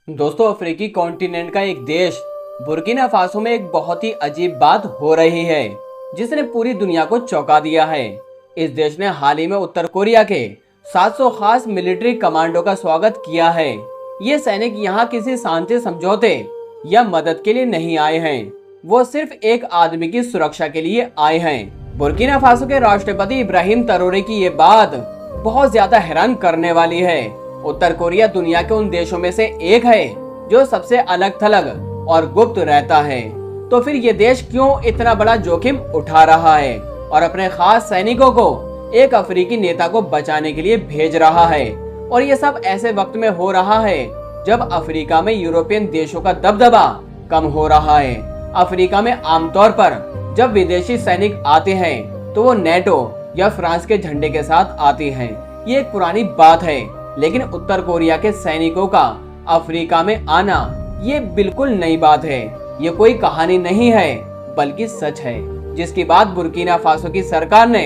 दोस्तों, अफ्रीकी कॉन्टिनेंट का एक देश बुर्किना फासो में एक बहुत ही अजीब बात हो रही है जिसने पूरी दुनिया को चौंका दिया है। इस देश ने हाल ही में उत्तर कोरिया के 700 खास मिलिट्री कमांडो का स्वागत किया है। ये सैनिक यहाँ किसी शांति समझौते या मदद के लिए नहीं आए हैं, वो सिर्फ एक आदमी की सुरक्षा के लिए आए हैं। बुर्किना फासो के राष्ट्रपति इब्राहिम ट्रैओरे की ये बात बहुत ज्यादा हैरान करने वाली है। उत्तर कोरिया दुनिया के उन देशों में से एक है जो सबसे अलग थलग और गुप्त रहता है। तो फिर ये देश क्यों इतना बड़ा जोखिम उठा रहा है और अपने खास सैनिकों को एक अफ्रीकी नेता को बचाने के लिए भेज रहा है? और ये सब ऐसे वक्त में हो रहा है जब अफ्रीका में यूरोपियन देशों का दबदबा कम हो रहा है। अफ्रीका में आमतौर पर जब विदेशी सैनिक आते हैं तो वो नेटो या फ्रांस के झंडे के साथ आते हैं। ये एक पुरानी बात है, लेकिन उत्तर कोरिया के सैनिकों का अफ्रीका में आना ये बिल्कुल नई बात है। ये कोई कहानी नहीं है बल्कि सच है, जिसकी बात बुर्किना फासो की सरकार ने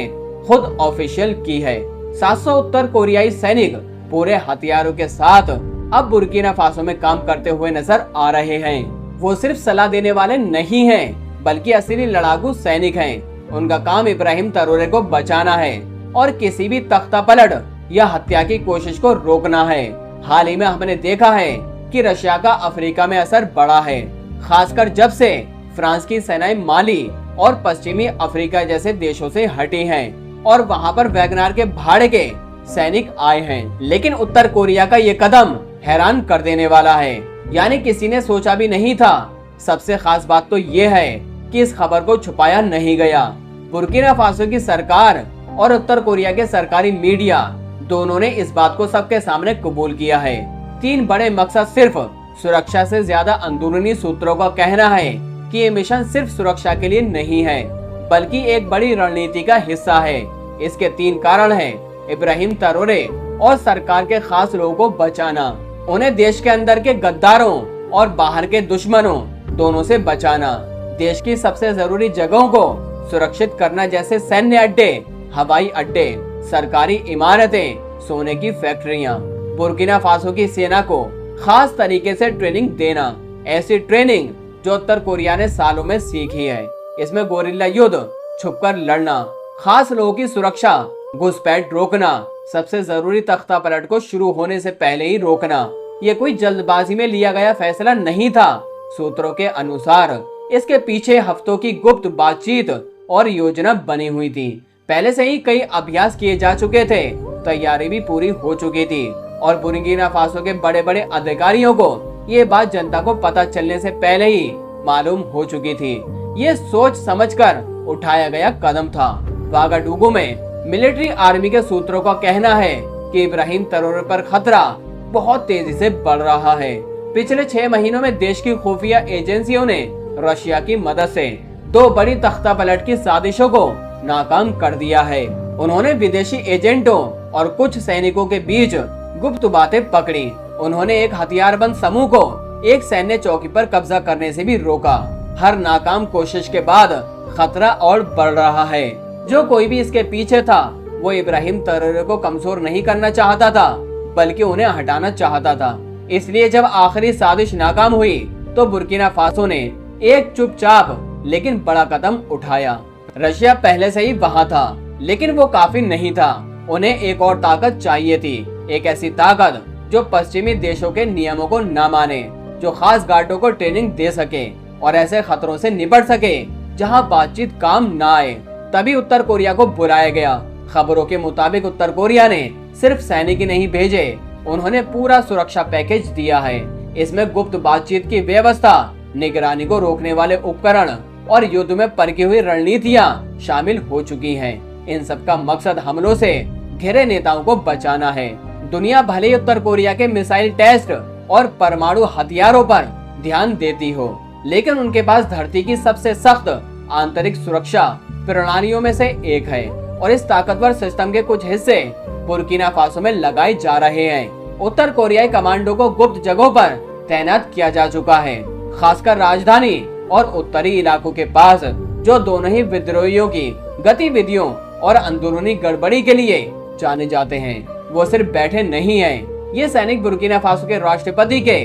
खुद ऑफिशियल की है। 700 उत्तर कोरियाई सैनिक पूरे हथियारों के साथ अब बुर्किना फासो में काम करते हुए नजर आ रहे हैं। वो सिर्फ सलाह देने वाले नहीं हैं, बल्कि असली लड़ाकू सैनिक हैं। उनका काम इब्राहिम ट्रैओरे को बचाना है और किसी भी तख्तापलट या हत्या की कोशिश को रोकना है। हाल ही में हमने देखा है कि रशिया का अफ्रीका में असर बढ़ा है, खासकर जब से फ्रांस की सेनाएं माली और पश्चिमी अफ्रीका जैसे देशों से हटी हैं और वहां पर वैगनार के भाड़े के सैनिक आए हैं। लेकिन उत्तर कोरिया का ये कदम हैरान कर देने वाला है, यानी किसी ने सोचा भी नहीं था। सबसे खास बात तो ये है कि इस खबर को छुपाया नहीं गया। बुर्किना फासो की सरकार और उत्तर कोरिया के सरकारी मीडिया दोनों ने इस बात को सबके सामने कबूल किया है। 3 बड़े मकसद सिर्फ सुरक्षा से ज्यादा अंदरूनी सूत्रों का कहना है कि ये मिशन सिर्फ सुरक्षा के लिए नहीं है, बल्कि एक बड़ी रणनीति का हिस्सा है। इसके 3 कारण हैं: इब्राहिम ट्रैओरे और सरकार के खास लोगों को बचाना, उन्हें देश के अंदर के गद्दारों और बाहर के दुश्मनों दोनों से बचाना, देश की सबसे जरूरी जगहों को सुरक्षित करना जैसे सैन्य अड्डे, हवाई अड्डे, सरकारी इमारतें, सोने की फैक्ट्रियां। बुर्किना फासो की सेना को खास तरीके से ट्रेनिंग देना, ऐसी ट्रेनिंग जो उत्तर कोरिया ने सालों में सीखी है। इसमें गोरिल्ला युद्ध, छुपकर लड़ना, खास लोगों की सुरक्षा, घुसपैठ रोकना, सबसे जरूरी तख्तापलट को शुरू होने से पहले ही रोकना। ये कोई जल्दबाजी में लिया गया फैसला नहीं था। सूत्रों के अनुसार इसके पीछे हफ्तों की गुप्त बातचीत और योजना बनी हुई थी। पहले से ही कई अभ्यास किए जा चुके थे, तैयारी भी पूरी हो चुकी थी और बुर्किना फासो के बड़े बड़े अधिकारियों को ये बात जनता को पता चलने से पहले ही मालूम हो चुकी थी। ये सोच समझकर उठाया गया कदम था। वागाडुगू में मिलिट्री आर्मी के सूत्रों का कहना है कि इब्राहिम ट्रैओरे पर खतरा बहुत तेजी से बढ़ रहा है। पिछले 6 महीनों में देश की खुफिया एजेंसियों ने रशिया की मदद से 2 बड़ी तख्तापलट की साजिशों को नाकाम कर दिया है। उन्होंने विदेशी एजेंटों और कुछ सैनिकों के बीच गुप्त बातें पकड़ी। उन्होंने एक हथियारबंद समूह को एक सैन्य चौकी पर कब्जा करने से भी रोका। हर नाकाम कोशिश के बाद खतरा और बढ़ रहा है। जो कोई भी इसके पीछे था वो इब्राहिम ट्रैओरे को कमजोर नहीं करना चाहता था, बल्कि उन्हें हटाना चाहता था। इसलिए जब आखिरी साजिश नाकाम हुई तो बुर्किना फासो ने एक चुपचाप लेकिन बड़ा कदम उठाया। रशिया पहले से ही वहां था, लेकिन वो काफी नहीं था। उन्हें एक और ताकत चाहिए थी, एक ऐसी ताकत जो पश्चिमी देशों के नियमों को न माने, जो खास गार्डों को ट्रेनिंग दे सके और ऐसे खतरों से निपट सके जहां बातचीत काम न आए। तभी उत्तर कोरिया को बुलाया गया। खबरों के मुताबिक उत्तर कोरिया ने सिर्फ सैनिक ही नहीं भेजे, उन्होंने पूरा सुरक्षा पैकेज दिया है। इसमें गुप्त बातचीत की व्यवस्था, निगरानी को रोकने वाले उपकरण और युद्ध में परखी हुई रणनीतियां शामिल हो चुकी हैं। इन सब का मकसद हमलों से घिरे नेताओं को बचाना है। दुनिया भले ही उत्तर कोरिया के मिसाइल टेस्ट और परमाणु हथियारों पर ध्यान देती हो, लेकिन उनके पास धरती की सबसे सख्त आंतरिक सुरक्षा प्रणालियों में से एक है और इस ताकतवर सिस्टम के कुछ हिस्से बुर्किना फासो में लगाए जा रहे हैं। उत्तर कोरियाई कमांडो को गुप्त जगहों पर तैनात किया जा चुका है, खासकर राजधानी और उत्तरी इलाकों के पास, जो दोनों ही विद्रोहियों की गतिविधियों और अंदरूनी गड़बड़ी के लिए जाने जाते हैं। वो सिर्फ बैठे नहीं हैं, ये सैनिक बुर्किना फासो के राष्ट्रपति के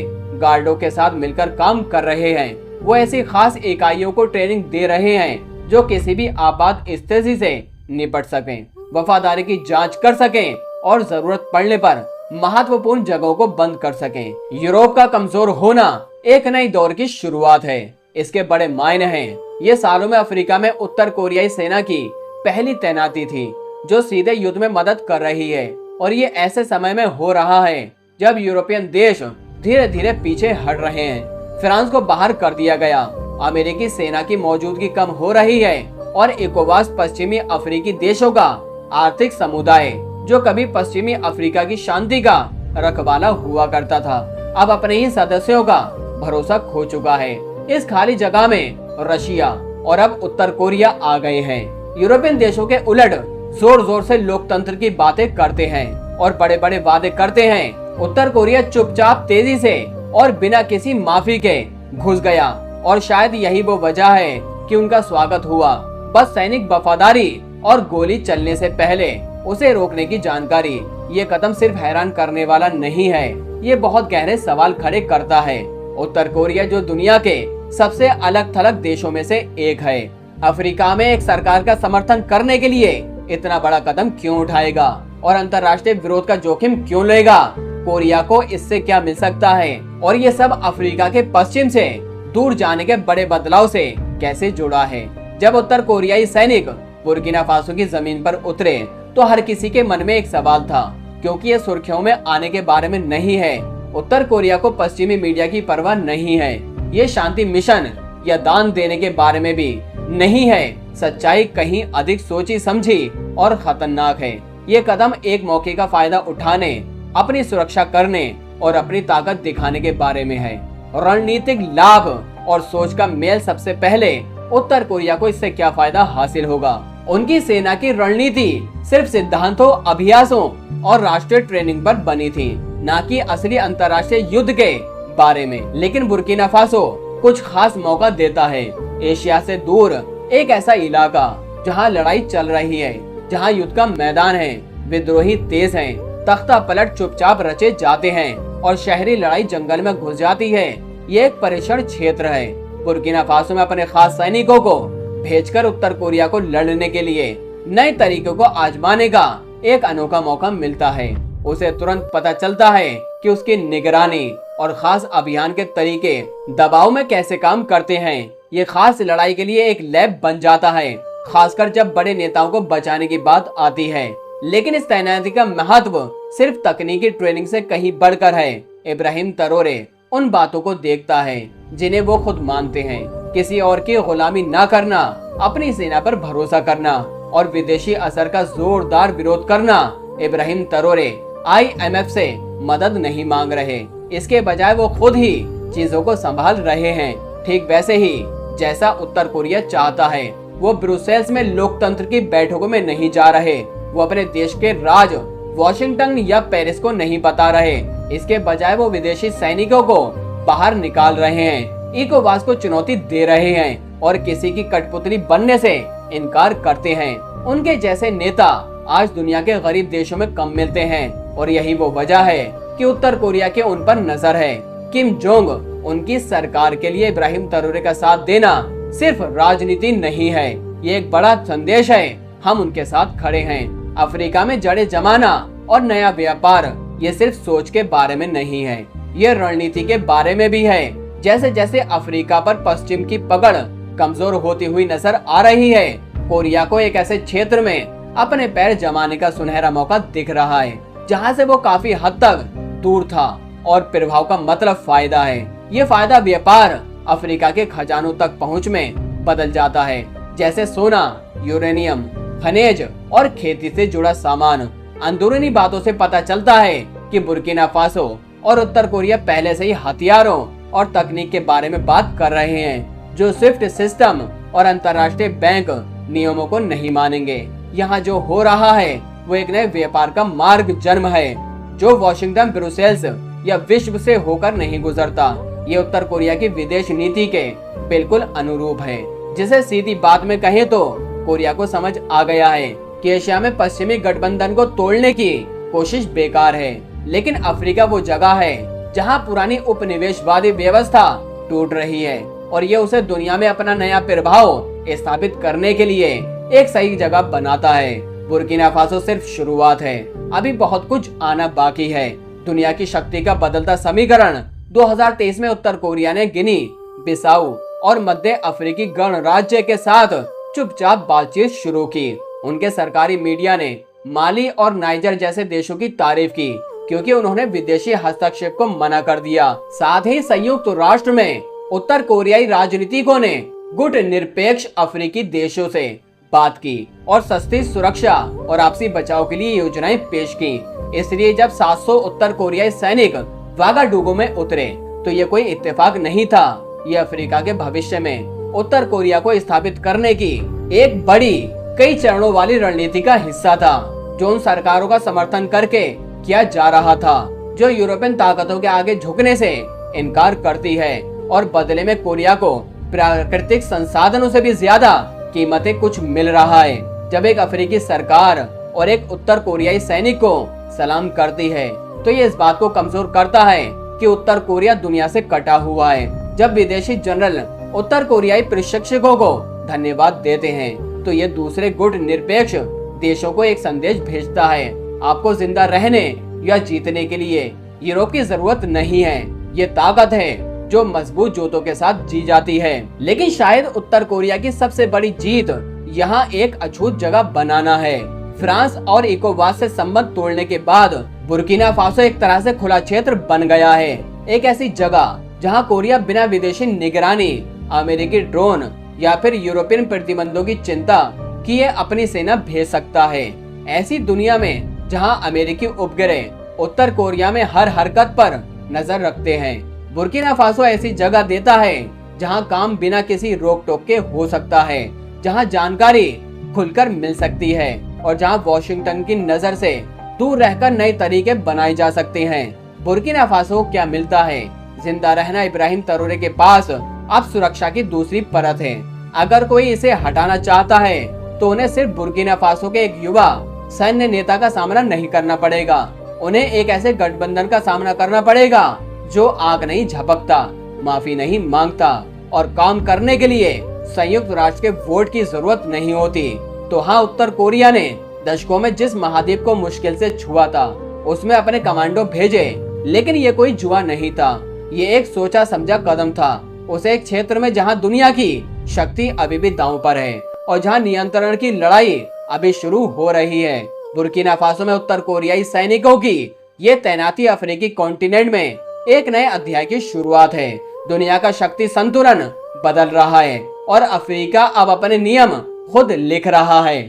गार्डों के साथ मिलकर काम कर रहे हैं। वो ऐसी खास इकाइयों को ट्रेनिंग दे रहे हैं जो किसी भी आपात स्थिति से निपट सकें, वफादारी की जांच कर सकें और जरूरत पड़ने पर महत्वपूर्ण जगहों को बंद कर सकें। यूरोप का कमजोर होना एक नई दौर की शुरुआत है। इसके बड़े मायने हैं। ये सालों में अफ्रीका में उत्तर कोरियाई सेना की पहली तैनाती थी जो सीधे युद्ध में मदद कर रही है, और ये ऐसे समय में हो रहा है जब यूरोपियन देश धीरे धीरे पीछे हट रहे हैं। फ्रांस को बाहर कर दिया गया, अमेरिकी सेना की मौजूदगी कम हो रही है और इकोवास पश्चिमी अफ्रीकी देशों का आर्थिक समुदाय जो कभी पश्चिमी अफ्रीका की शांति का रखवाला हुआ करता था, अब अपने ही सदस्यों का भरोसा खो चुका है। इस खाली जगह में रशिया और अब उत्तर कोरिया आ गए हैं। यूरोपियन देशों के उलट जोर जोर से लोकतंत्र की बातें करते हैं और बड़े बड़े वादे करते हैं। उत्तर कोरिया चुपचाप तेजी से और बिना किसी माफी के घुस गया, और शायद यही वो वजह है कि उनका स्वागत हुआ। बस सैनिक वफादारी और गोली चलने से पहले उसे रोकने की जानकारी। ये कदम सिर्फ हैरान करने वाला नहीं है, ये बहुत गहरे सवाल खड़े करता है। उत्तर कोरिया जो दुनिया के सबसे अलग थलग देशों में से एक है, अफ्रीका में एक सरकार का समर्थन करने के लिए इतना बड़ा कदम क्यों उठाएगा और अंतर्राष्ट्रीय विरोध का जोखिम क्यों लेगा? कोरिया को इससे क्या मिल सकता है? और ये सब अफ्रीका के पश्चिम से दूर जाने के बड़े बदलाव से कैसे जुड़ा है? जब उत्तर कोरियाई सैनिक बुर्किना फासो की जमीन पर उतरे तो हर किसी के मन में एक सवाल था, क्योंकि ये सुर्खियों में आने के बारे में नहीं है। उत्तर कोरिया को पश्चिमी मीडिया की परवाह नहीं है। ये शांति मिशन या दान देने के बारे में भी नहीं है। सच्चाई कहीं अधिक सोची समझी और खतरनाक है। ये कदम एक मौके का फायदा उठाने, अपनी सुरक्षा करने और अपनी ताकत दिखाने के बारे में है। रणनीतिक लाभ और सोच का मेल। सबसे पहले उत्तर कोरिया को इससे क्या फायदा हासिल होगा? उनकी सेना की रणनीति सिर्फ सिद्धांतों, अभ्यासों और राष्ट्रीय ट्रेनिंग पर बनी थी, न कि असली अंतर्राष्ट्रीय युद्ध के बारे में। लेकिन बुर्किना फासो कुछ खास मौका देता है। एशिया से दूर एक ऐसा इलाका जहां लड़ाई चल रही है, जहां युद्ध का मैदान है, विद्रोही तेज हैं, तख्ता पलट चुपचाप रचे जाते हैं और शहरी लड़ाई जंगल में घुस जाती है। ये एक परीक्षण क्षेत्र है। बुर्किना फासो में अपने खास सैनिकों को भेजकर उत्तर कोरिया को लड़ने के लिए नए तरीकों को आजमाने का एक अनोखा मौका मिलता है। उसे तुरंत पता चलता है कि उसकी निगरानी और खास अभियान के तरीके दबाव में कैसे काम करते हैं। ये खास लड़ाई के लिए एक लैब बन जाता है, खासकर जब बड़े नेताओं को बचाने की बात आती है। लेकिन इस तैनाती का महत्व सिर्फ तकनीकी ट्रेनिंग से कहीं बढ़कर है। इब्राहिम ट्रेओरे उन बातों को देखता है जिन्हें वो खुद मानते हैं। किसी और की गुलामी न करना, अपनी सेना पर भरोसा करना और विदेशी असर का जोरदार विरोध करना। इब्राहिम ट्रेओरे IMF से मदद नहीं मांग रहे, इसके बजाय वो खुद ही चीजों को संभाल रहे हैं, ठीक वैसे ही जैसा उत्तर कोरिया चाहता है। वो ब्रुसेल्स में लोकतंत्र की बैठकों में नहीं जा रहे, वो अपने देश के राज वॉशिंगटन या पेरिस को नहीं बता रहे, इसके बजाय वो विदेशी सैनिकों को बाहर निकाल रहे हैं, इकोवास को चुनौती दे रहे हैं और किसी की कठपुतली बनने से इनकार करते हैं। उनके जैसे नेता आज दुनिया के गरीब देशों में कम मिलते हैं, और यही वो वजह है कि उत्तर कोरिया के उन पर नजर है। किम जोंग उनकी सरकार के लिए इब्राहिम ट्रेओरे का साथ देना सिर्फ राजनीति नहीं है, ये एक बड़ा संदेश है। हम उनके साथ खड़े हैं। अफ्रीका में जड़े जमाना और नया व्यापार ये सिर्फ सोच के बारे में नहीं है, ये रणनीति के बारे में भी है। जैसे जैसे अफ्रीका पर पश्चिम की पकड़ कमजोर होती हुई नजर आ रही है, कोरिया को एक ऐसे क्षेत्र में अपने पैर जमाने का सुनहरा मौका दिख रहा है जहां से वो काफी हद तक दूर था। और प्रभाव का मतलब फायदा है। ये फायदा व्यापार अफ्रीका के खजानों तक पहुंच में बदल जाता है, जैसे सोना, यूरेनियम, खनिज और खेती से जुड़ा सामान। अंदरूनी बातों से पता चलता है कि बुर्किना फासो और उत्तर कोरिया पहले से ही हथियारों और तकनीक के बारे में बात कर रहे हैं, जो स्विफ्ट सिस्टम और अंतर्राष्ट्रीय बैंक नियमों को नहीं मानेंगे। यहाँ जो हो रहा है वो एक नए व्यापार का मार्ग जन्म है, जो वॉशिंगटन, ब्रुसेल्स या विश्व से होकर नहीं गुजरता। ये उत्तर कोरिया की विदेश नीति के बिल्कुल अनुरूप है, जिसे सीधी बात में कहें तो कोरिया को समझ आ गया है कि एशिया में पश्चिमी गठबंधन को तोड़ने की कोशिश बेकार है, लेकिन अफ्रीका वो जगह है जहां पुरानी उपनिवेशवादी व्यवस्था टूट रही है और ये उसे दुनिया में अपना नया प्रभाव स्थापित करने के लिए एक सही जगह बनाता है। बुर्किना फासो सिर्फ शुरुआत है, अभी बहुत कुछ आना बाकी है। दुनिया की शक्ति का बदलता समीकरण 2023 में उत्तर कोरिया ने गिनी, बिसाऊ और मध्य अफ्रीकी गणराज्य के साथ चुपचाप बातचीत शुरू की। उनके सरकारी मीडिया ने माली और नाइजर जैसे देशों की तारीफ की क्योंकि उन्होंने विदेशी हस्तक्षेप को मना कर दिया। साथ ही संयुक्त राष्ट्र में उत्तर कोरियाई राजनीतिकों ने गुट निरपेक्ष अफ्रीकी देशों से बात की और सस्ती सुरक्षा और आपसी बचाव के लिए योजनाएं पेश की। इसलिए जब 700 उत्तर कोरियाई सैनिक वागाडुगु में उतरे तो ये कोई इत्तेफाक नहीं था। ये अफ्रीका के भविष्य में उत्तर कोरिया को स्थापित करने की एक बड़ी कई चरणों वाली रणनीति का हिस्सा था, जो उन सरकारों का समर्थन करके किया जा रहा था जो यूरोपियन ताकतों के आगे झुकने से इनकार करती है और बदले में कोरिया को प्राकृतिक संसाधनों से भी ज्यादा कीमतें कुछ मिल रहा है। जब एक अफ्रीकी सरकार और एक उत्तर कोरियाई सैनिक को सलाम करती है तो ये इस बात को कमजोर करता है कि उत्तर कोरिया दुनिया से कटा हुआ है। जब विदेशी जनरल उत्तर कोरियाई प्रशिक्षकों को धन्यवाद देते हैं तो ये दूसरे गुट निरपेक्ष देशों को एक संदेश भेजता है, आपको जिंदा रहने या जीतने के लिए यूरोप की जरूरत नहीं है। ये ताकत है जो मजबूत जोतों के साथ जी जाती है। लेकिन शायद उत्तर कोरिया की सबसे बड़ी जीत यहाँ एक अछूत जगह बनाना है। फ्रांस और इकोवास से संबंध तोड़ने के बाद बुर्किना फासो एक तरह से खुला क्षेत्र बन गया है, एक ऐसी जगह जहाँ कोरिया बिना विदेशी निगरानी, अमेरिकी ड्रोन या फिर यूरोपियन प्रतिबंधों की चिंता किए अपनी सेना भेज सकता है। ऐसी दुनिया में जहां अमेरिकी उपग्रह उत्तर कोरिया में हर हरकत पर नजर रखते हैं, बुर्किना फासो ऐसी जगह देता है जहां काम बिना किसी रोक टोक के हो सकता है, जहां जानकारी खुलकर मिल सकती है और जहां वॉशिंगटन की नजर से दूर रहकर नए तरीके बनाए जा सकते हैं। बुर्किना फासो क्या मिलता है? जिंदा रहना इब्राहिम ट्राओरे के पास अब सुरक्षा की दूसरी परत है। अगर कोई इसे हटाना चाहता है तो उन्हें सिर्फ बुर्किना फासो के एक युवा सैन्य नेता का सामना नहीं करना पड़ेगा, उन्हें एक ऐसे गठबंधन का सामना करना पड़ेगा जो आग नहीं झपकता, माफी नहीं मांगता और काम करने के लिए संयुक्त राष्ट्र के वोट की जरूरत नहीं होती। तो हाँ, उत्तर कोरिया ने दशकों में जिस महाद्वीप को मुश्किल से छुआ था उसमें अपने कमांडो भेजे, लेकिन ये कोई जुआ नहीं था, ये एक सोचा समझा कदम था उस एक क्षेत्र में जहां दुनिया की शक्ति अभी भी दांव पर है और जहां नियंत्रण की लड़ाई अभी शुरू हो रही है। बुर्किना फासो में उत्तर कोरियाई सैनिकों की ये तैनाती अफ्रीकी कॉन्टिनेंट में एक नए अध्याय की शुरुआत है। दुनिया का शक्ति संतुलन बदल रहा है और अफ्रीका अब अपने नियम खुद लिख रहा है।